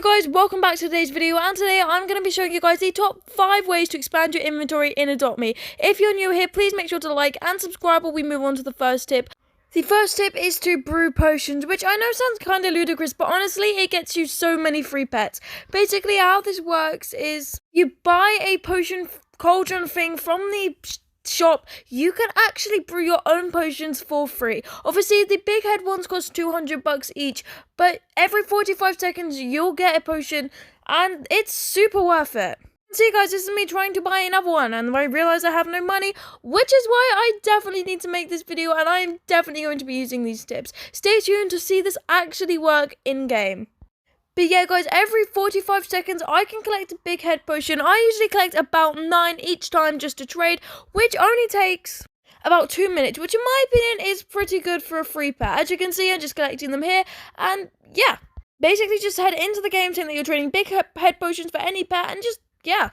Hello guys, welcome back to today's video, and today I'm going to be showing you guys the top 5 ways to expand your inventory in Adopt Me. If you're new here, please make sure to like and subscribe while we move on to the first tip. The first tip is to brew potions, which I know sounds kind of ludicrous, but honestly it gets you so many free pets. Basically how this works is you buy a potion cauldron thing from the shop. You can actually brew your own potions for free. Obviously the big head ones cost $200 each, but every 45 seconds you'll get a potion and it's super worth it. See guys, this is me trying to buy another one and I realize I have no money, which is why I definitely need to make this video and I'm definitely going to be using these tips. Stay tuned to see this actually work in game. But yeah guys, every 45 seconds I can collect a big head potion. I usually collect about 9 each time just to trade, which only takes about 2 minutes, which in my opinion is pretty good for a free pet. As you can see, I'm just collecting them here, and yeah. Basically just head into the game saying that you're trading big head potions for any pet, and just, yeah.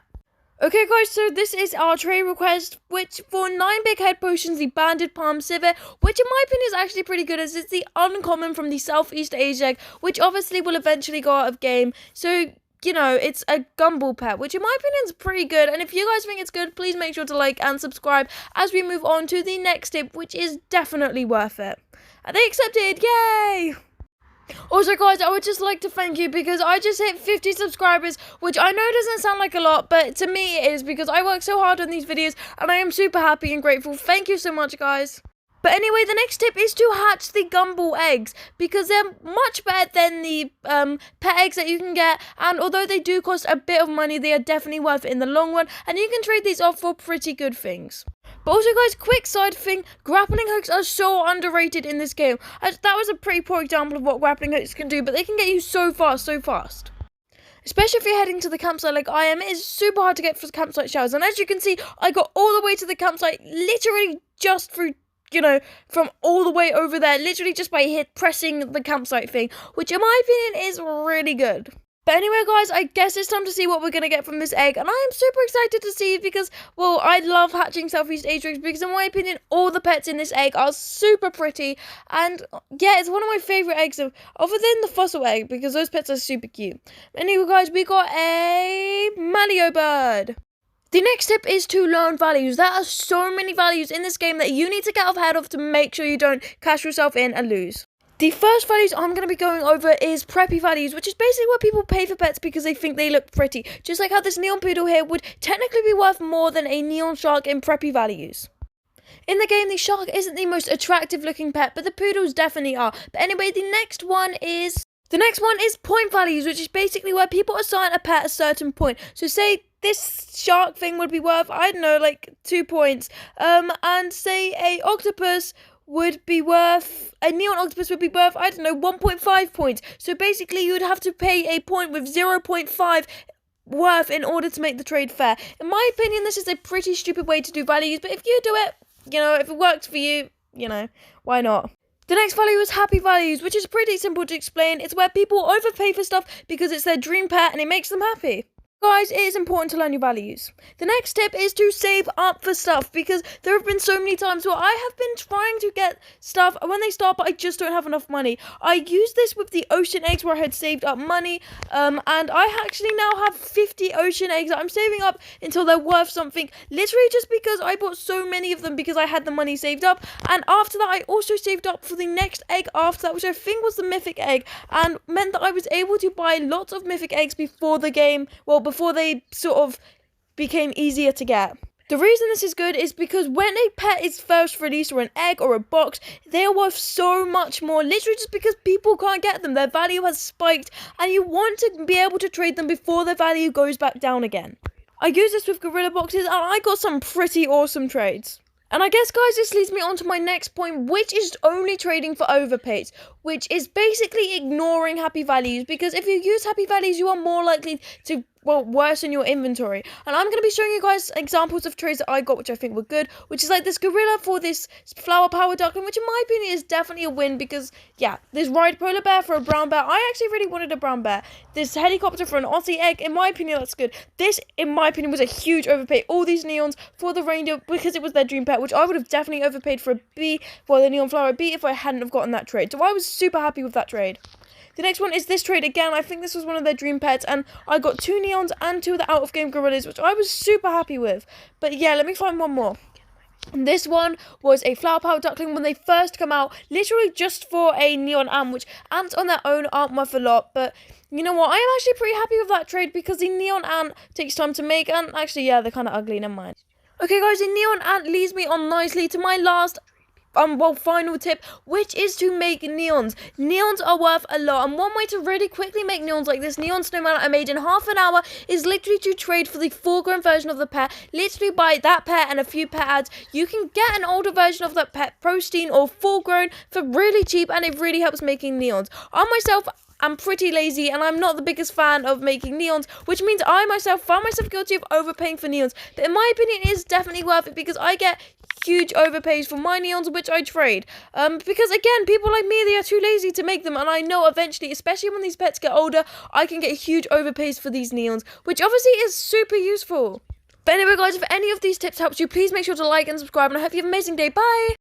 Okay guys, so this is our trade request, which for 9 big head potions, the Banded Palm Civet, which in my opinion is actually pretty good as it's the uncommon from the Southeast Asia egg, which obviously will eventually go out of game. So, you know, it's a Gumball pet, which in my opinion is pretty good. And if you guys think it's good, please make sure to like and subscribe as we move on to the next tip, which is definitely worth it. And they accepted, yay! Also guys, I would just like to thank you because I just hit 50 subscribers, which I know doesn't sound like a lot, but to me it is because I work so hard on these videos and I am super happy and grateful. Thank you so much guys. But anyway, the next tip is to hatch the Gumball eggs because they're much better than the pet eggs that you can get, and although they do cost a bit of money, they are definitely worth it in the long run and you can trade these off for pretty good things. But also guys, quick side thing, grappling hooks are so underrated in this game. That was a pretty poor example of what grappling hooks can do, but they can get you so fast, so fast. Especially if you're heading to the campsite like I am, it is super hard to get for campsite showers. And as you can see, I got all the way to the campsite literally just through, you know, from all the way over there, literally just by pressing the campsite thing, which in my opinion is really good. But anyway guys, I guess it's time to see what we're going to get from this egg, and I am super excited to see because, well, I love hatching Southeast Asia eggs because in my opinion, all the pets in this egg are super pretty, and yeah, it's one of my favourite eggs, other than the fossil egg, because those pets are super cute. Anyway guys, we got a Malio bird. The next tip is to learn values. There are so many values in this game that you need to get ahead of to make sure you don't cash yourself in and lose. The first values I'm going to be going over is preppy values, which is basically what people pay for pets because they think they look pretty. Just like how this neon poodle here would technically be worth more than a neon shark in preppy values. In the game, the shark isn't the most attractive looking pet, but the poodles definitely are. But anyway, the next one is point values, which is basically where people assign a pet a certain point. So say this shark thing would be worth, I don't know, like 2 points. And say a octopus would be worth, a neon octopus would be worth, I don't know, 1.5 points. So basically you would have to pay a point with 0.5 worth in order to make the trade fair. In my opinion, this is a pretty stupid way to do values, but if you do it, you know, if it works for you, you know, why not? The next value is happy values, which is pretty simple to explain. It's where people overpay for stuff because it's their dream pet and it makes them happy. Guys, it is important to learn your values. The next tip is to save up for stuff because there have been so many times where I have been trying to get stuff when they start, but I just don't have enough money. I used this with the ocean eggs where I had saved up money, and I actually now have 50 ocean eggs that I'm saving up until they're worth something, literally just because I bought so many of them because I had the money saved up. And after that, I also saved up for the next egg after that, which I think was the mythic egg, and meant that I was able to buy lots of mythic eggs before the game, well, before they sort of became easier to get. The reason this is good is because when a pet is first released, or an egg or a box, they are worth so much more, literally just because people can't get them. Their value has spiked and you want to be able to trade them before their value goes back down again. I use this with gorilla boxes and I got some pretty awesome trades. And I guess guys, this leads me on to my next point, which is only trading for overpays, which is basically ignoring happy values, because if you use happy values you are more likely to, well, worsen your inventory. And I'm going to be showing you guys examples of trades that I got which I think were good, which is like this gorilla for this flower power duckling, which in my opinion is definitely a win because, yeah, this ride polar bear for a brown bear. I actually really wanted a brown bear. This helicopter for an Aussie egg, in my opinion, that's good. This, in my opinion, was a huge overpay. All these neons for the reindeer because it was their dream pet, which I would have definitely overpaid for a bee, well, the neon flower bee, if I hadn't have gotten that trade. So I was super happy with that trade. The next one is this trade again. I think this was one of their dream pets, and I got 2 Neons and 2 of the out-of-game gorillas, which I was super happy with. But yeah, let me find one more. This one was a flower power duckling when they first come out, literally just for a neon ant, which ants on their own aren't worth a lot, but you know what, I am actually pretty happy with that trade because the neon ant takes time to make, and actually, yeah, they're kind of ugly, never mind. Okay guys, the neon ant leads me on nicely to my last final tip, which is to make neons. Neons are worth a lot, and one way to really quickly make neons like this neon snowman I made in half an hour is literally to trade for the full-grown version of the pet. Literally buy that pet and a few pet ads. You can get an older version of that pet, pristine or full-grown, for really cheap, and it really helps making neons. I myself I'm pretty lazy, and I'm not the biggest fan of making neons, which means I myself found myself guilty of overpaying for neons. But in my opinion, it is definitely worth it because I get huge overpays for my neons, which I trade. Because again, people like me, they are too lazy to make them, and I know eventually, especially when these pets get older, I can get huge overpays for these neons, which obviously is super useful. But anyway guys, if any of these tips helps you, please make sure to like and subscribe, and I hope you have an amazing day. Bye!